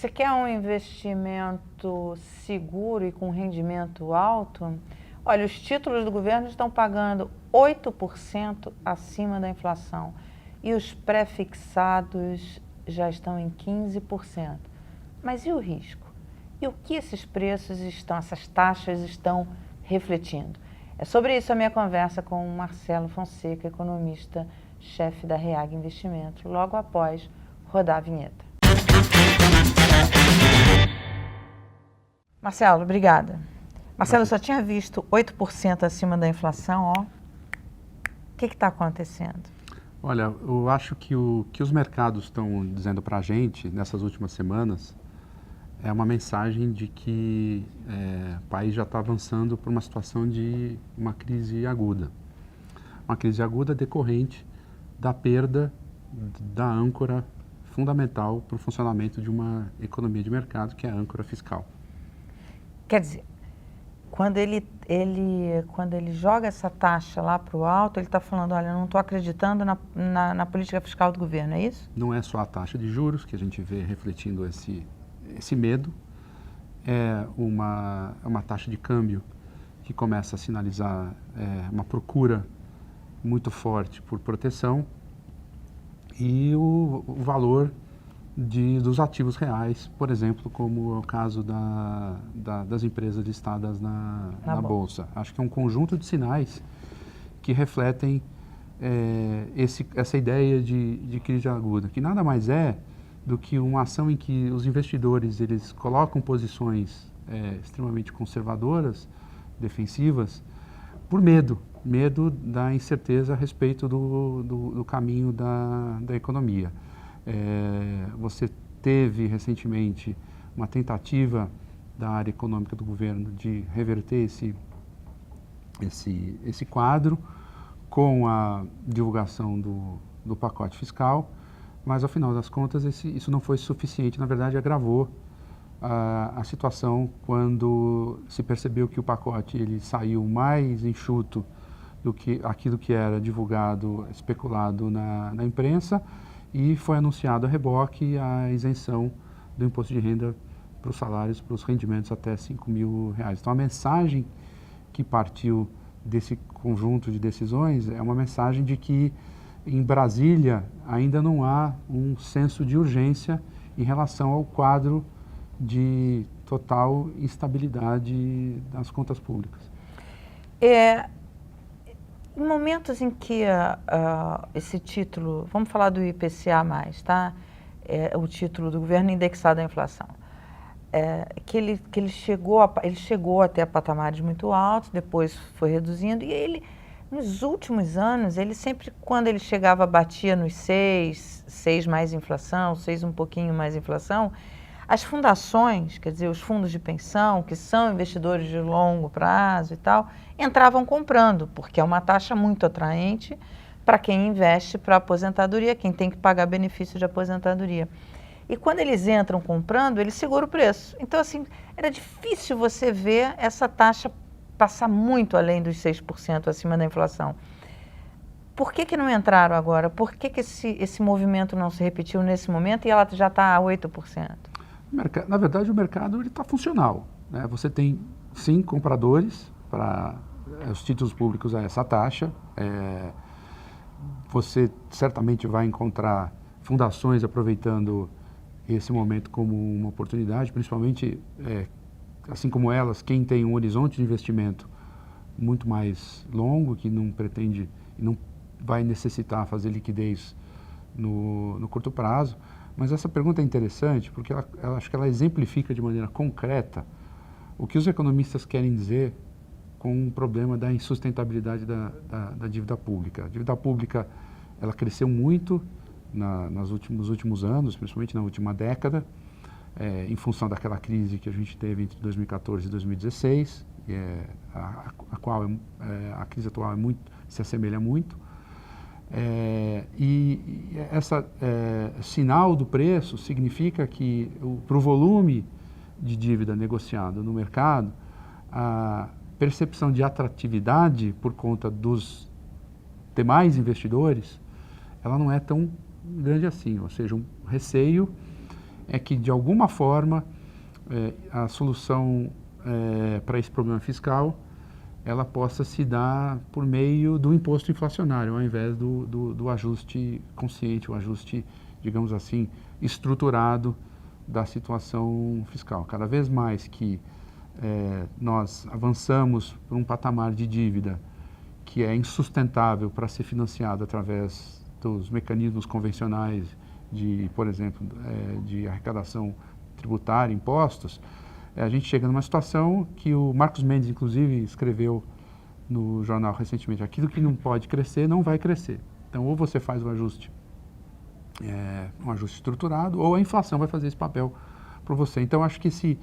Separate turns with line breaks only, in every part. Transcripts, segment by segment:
você quer um investimento seguro e com rendimento alto? Olha, os títulos do governo estão pagando 8% acima da inflação e os pré-fixados já estão em 15%. Mas e o risco? E o que esses preços estão, essas taxas estão refletindo? É sobre isso a minha conversa com o Marcelo Fonseca, economista-chefe da REAG Investimentos, logo após rodar a vinheta. Marcelo, obrigada. Marcelo, eu só tinha visto 8% acima da inflação, ó. O que está acontecendo?
Olha, eu acho que o que os mercados estão dizendo para a gente nessas últimas semanas é uma mensagem de que o país já está avançando por uma situação de uma crise aguda. Uma crise aguda decorrente da perda da âncora fundamental para o funcionamento de uma economia de mercado, que é a âncora fiscal.
Quer dizer, quando ele joga essa taxa lá para o alto, ele está falando, olha, eu não estou acreditando na política fiscal do governo, é isso?
Não é só a taxa de juros que a gente vê refletindo esse medo, é uma taxa de câmbio que começa a sinalizar uma procura muito forte por proteção e o valor dos ativos reais, por exemplo, como é o caso das empresas listadas na Bolsa. Acho que é um conjunto de sinais que refletem essa ideia de crise aguda, que nada mais é do que uma ação em que os investidores eles colocam posições extremamente conservadoras, defensivas, por medo da incerteza a respeito do caminho da economia. Você teve recentemente uma tentativa da área econômica do governo de reverter esse quadro com a divulgação do pacote fiscal, mas ao final das contas isso não foi suficiente, na verdade agravou a situação quando se percebeu que o pacote ele saiu mais enxuto do que aquilo que era divulgado, especulado na imprensa, e foi anunciado a reboque a isenção do imposto de renda para os salários, para os rendimentos até R$5.000. Então a mensagem que partiu desse conjunto de decisões é uma mensagem de que em Brasília ainda não há um senso de urgência em relação ao quadro de total instabilidade das contas públicas.
Em momentos em que esse título, vamos falar do IPCA+, tá? O título do governo indexado à inflação, que ele chegou até patamares muito altos, depois foi reduzindo, e nos últimos anos, ele sempre, quando ele chegava, batia nos 6 mais inflação, 6 um pouquinho mais inflação, as fundações, quer dizer, os fundos de pensão, que são investidores de longo prazo e tal, entravam comprando, porque é uma taxa muito atraente para quem investe para aposentadoria, quem tem que pagar benefício de aposentadoria. E quando eles entram comprando, eles seguram o preço. Então, assim, era difícil você ver essa taxa passar muito além dos 6% acima da inflação. Por que não entraram agora? Por que esse movimento não se repetiu nesse momento e ela já está a 8%?
Na verdade, o mercado está funcional, né? Você tem, sim, compradores para os títulos públicos a essa taxa. Você certamente vai encontrar fundações aproveitando esse momento como uma oportunidade, principalmente, assim como elas, quem tem um horizonte de investimento muito mais longo, que não pretende e não vai necessitar fazer liquidez no curto prazo. Mas essa pergunta é interessante porque acho que ela exemplifica de maneira concreta o que os economistas querem dizer com o problema da insustentabilidade da dívida pública. A dívida pública ela cresceu muito nos últimos anos, principalmente na última década, em função daquela crise que a gente teve entre 2014 e 2016, a qual a crise atual se assemelha muito. E essa sinal do preço significa que para o volume de dívida negociado no mercado, a percepção de atratividade por conta dos demais investidores, ela não é tão grande assim, ou seja, um receio é que, de alguma forma, a solução para esse problema fiscal ela possa se dar por meio do imposto inflacionário, ao invés do ajuste consciente, o ajuste, digamos assim, estruturado da situação fiscal. Cada vez mais que nós avançamos para um patamar de dívida que é insustentável para ser financiado através dos mecanismos convencionais de, por exemplo, de arrecadação tributária, impostos, a gente chega numa situação que o Marcos Mendes, inclusive, escreveu no jornal recentemente: aquilo que não pode crescer, não vai crescer. Então, ou você faz um ajuste estruturado, ou a inflação vai fazer esse papel para você. Então, acho que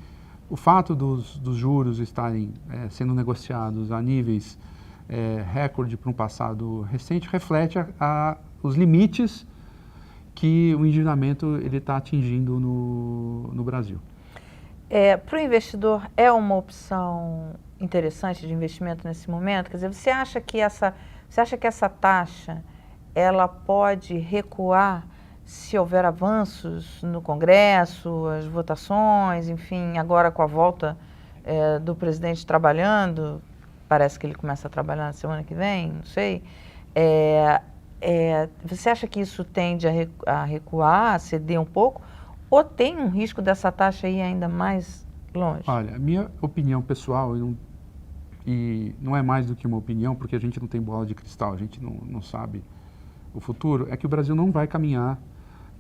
o fato dos juros estarem sendo negociados a níveis recorde para um passado recente reflete os limites que o endividamento está atingindo no Brasil.
Para o investidor, é uma opção interessante de investimento nesse momento? Quer dizer, você acha que essa taxa ela pode recuar se houver avanços no Congresso, as votações, enfim, agora com a volta do presidente trabalhando, parece que ele começa a trabalhar na semana que vem, não sei. Você acha que isso tende a recuar, a ceder um pouco? Ou tem um risco dessa taxa ir ainda mais longe?
Olha, a minha opinião pessoal, e não é mais do que uma opinião, porque a gente não tem bola de cristal, a gente não sabe o futuro, é que o Brasil não vai caminhar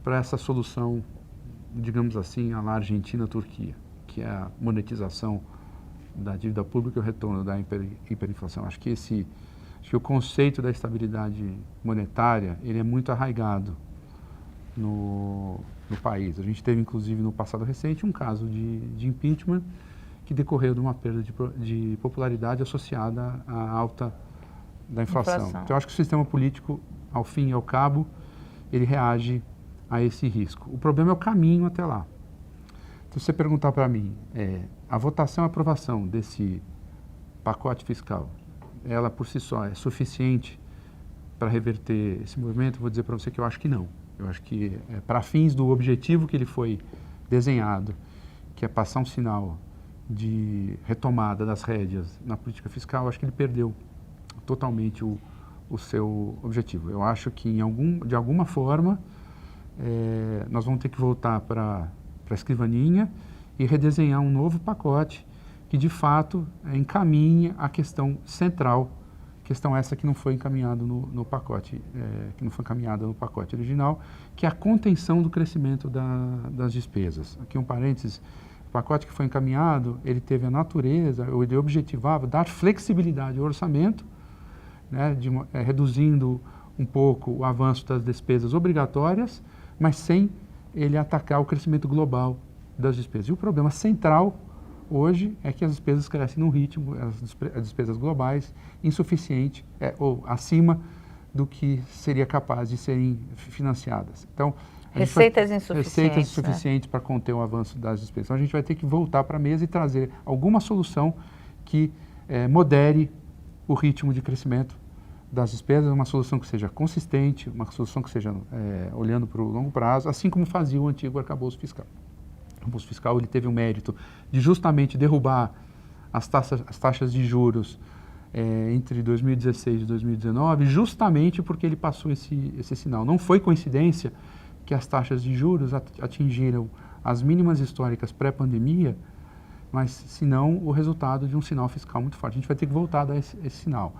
para essa solução, digamos assim, à la Argentina-Turquia, que é a monetização da dívida pública e o retorno da hiperinflação. Acho que o conceito da estabilidade monetária, ele é muito arraigado no país. A gente teve, inclusive, no passado recente, um caso de impeachment que decorreu de uma perda de popularidade associada à alta da inflação. Então, eu acho que o sistema político, ao fim e ao cabo, ele reage a esse risco. O problema é o caminho até lá. Então, se você perguntar para mim, a votação e a aprovação desse pacote fiscal, ela por si só é suficiente para reverter esse movimento? Eu vou dizer para você que eu acho que não. Eu acho que, para fins do objetivo que ele foi desenhado, que é passar um sinal de retomada das rédeas na política fiscal, eu acho que ele perdeu totalmente o seu objetivo. Eu acho que, de alguma forma, nós vamos ter que voltar para a escrivaninha e redesenhar um novo pacote que, de fato, encaminhe a questão central, questão essa que não foi encaminhada no pacote, que não foi encaminhada no pacote original, que é a contenção do crescimento das despesas. Aqui um parênteses: o pacote que foi encaminhado, ele teve a natureza, ou ele objetivava dar flexibilidade ao orçamento, né, reduzindo um pouco o avanço das despesas obrigatórias, mas sem ele atacar o crescimento global das despesas. E o problema central hoje é que as despesas crescem num ritmo, as despesas globais, insuficiente ou acima do que seria capaz de serem financiadas. Então,
receitas
insuficientes para conter o avanço das despesas. Então, a gente vai ter que voltar para a mesa e trazer alguma solução que modere o ritmo de crescimento das despesas, uma solução que seja consistente, uma solução que seja olhando para o longo prazo, assim como fazia o antigo arcabouço fiscal. O arcabouço fiscal, ele teve o mérito de justamente derrubar as taxas de juros entre 2016 e 2019, justamente porque ele passou esse sinal. Não foi coincidência que as taxas de juros atingiram as mínimas históricas pré-pandemia, mas senão o resultado de um sinal fiscal muito forte. A gente vai ter que voltar a dar esse sinal.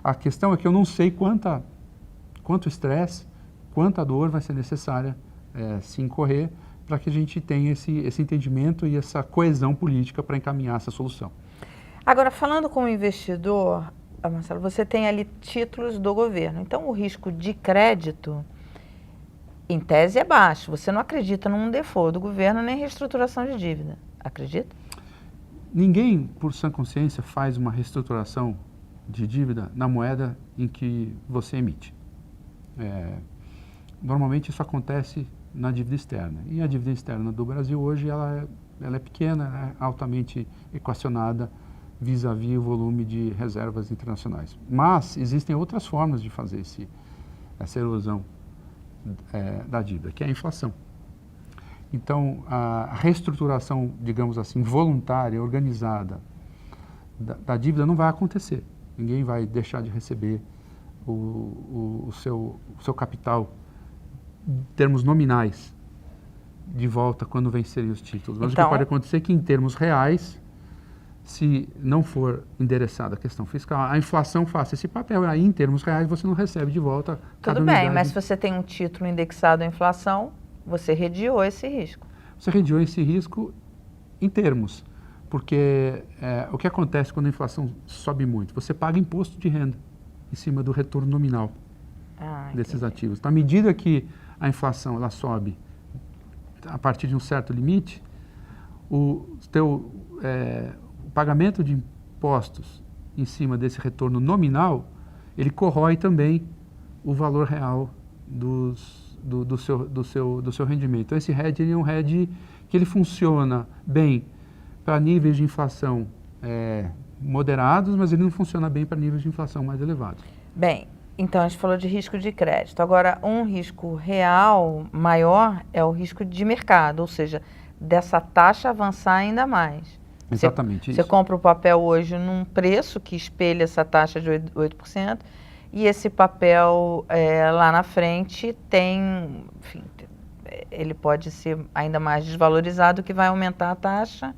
A questão é que eu não sei quanto estresse, quanta dor vai ser necessária se incorrer para que a gente tenha esse entendimento e essa coesão política para encaminhar essa solução.
Agora, falando como investidor, Marcelo, você tem ali títulos do governo. Então, o risco de crédito, em tese, é baixo. Você não acredita num default do governo nem reestruturação de dívida. Acredita?
Ninguém, por sã consciência, faz uma reestruturação de dívida na moeda em que você emite. Normalmente isso acontece na dívida externa. E a dívida externa do Brasil hoje ela é pequena, é altamente equacionada vis-à-vis o volume de reservas internacionais. Mas existem outras formas de fazer essa erosão da dívida, que é a inflação. Então, a reestruturação, digamos assim, voluntária, organizada da dívida não vai acontecer. Ninguém vai deixar de receber o seu capital, em termos nominais, de volta quando vencerem os títulos. Mas
Então,
o que pode acontecer é que, em termos reais, se não for endereçada a questão fiscal, a inflação faça esse papel. Aí, em termos reais, você não recebe de volta cada
tudo bem,
unidade.
mas se você tem um título indexado à inflação, você rediou esse risco.
Você rediou esse risco em termos, porque o que acontece quando a inflação sobe muito? Você paga imposto de renda em cima do retorno nominal desses ativos. Então, à medida que a inflação ela sobe a partir de um certo limite, o pagamento de impostos em cima desse retorno nominal, ele corrói também o valor real do seu rendimento. Então, esse hedge é um hedge que ele funciona bem para níveis de inflação moderados, mas ele não funciona bem para níveis de inflação mais elevados.
Bem, então a gente falou de risco de crédito. Agora, um risco real maior é o risco de mercado, ou seja, dessa taxa avançar ainda mais.
Exatamente isso.
Você compra o papel hoje num preço que espelha essa taxa de 8%, e esse papel lá na frente tem, enfim, ele pode ser ainda mais desvalorizado, que vai aumentar a taxa.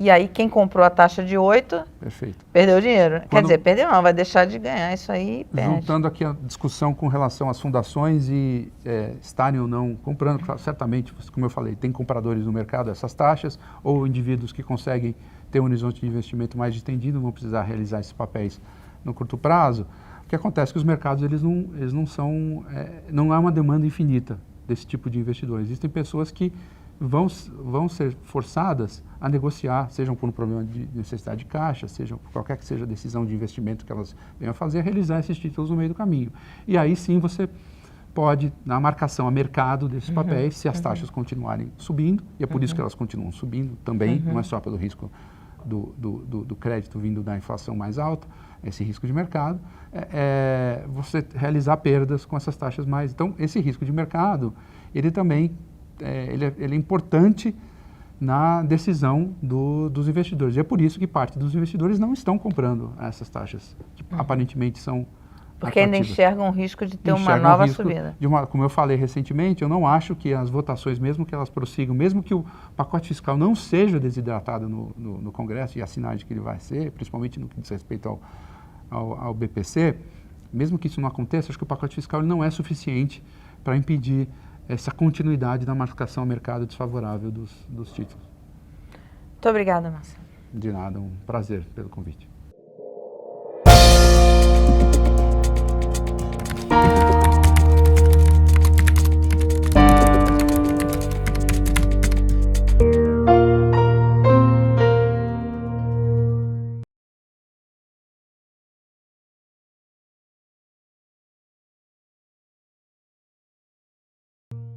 E aí quem comprou a taxa de 8,
perfeito,
perdeu dinheiro. Quer dizer, perdeu não, vai deixar de ganhar isso aí e perde.
Juntando aqui a discussão com relação às fundações e estarem ou não comprando, certamente, como eu falei, tem compradores no mercado dessas taxas, ou indivíduos que conseguem ter um horizonte de investimento mais estendido, vão precisar realizar esses papéis no curto prazo. O que acontece é que os mercados eles não são, não há uma demanda infinita desse tipo de investidores. Existem pessoas que vão ser forçadas a negociar, sejam por um problema de necessidade de caixa, seja por qualquer que seja a decisão de investimento que elas venham a fazer, realizar esses títulos no meio do caminho. E aí sim você pode, na marcação a mercado desses papéis, se as taxas continuarem subindo, e é por isso que elas continuam subindo também, não é só pelo risco do crédito vindo da inflação mais alta, esse risco de mercado, você realizar perdas com essas taxas mais. Então, esse risco de mercado, ele também ele é importante na decisão dos investidores. E é por isso que parte dos investidores não estão comprando essas taxas, que aparentemente são
porque
atrativas.
ainda enxergam o risco de ter uma nova subida.
Como eu falei recentemente, eu não acho que as votações, mesmo que elas prossigam, mesmo que o pacote fiscal não seja desidratado no Congresso, e a sinagem que ele vai ser, principalmente no que diz respeito ao BPC, mesmo que isso não aconteça, acho que o pacote fiscal não é suficiente para impedir essa continuidade da marcação ao mercado desfavorável dos títulos.
Muito obrigada, Marcelo.
De nada, um prazer pelo convite.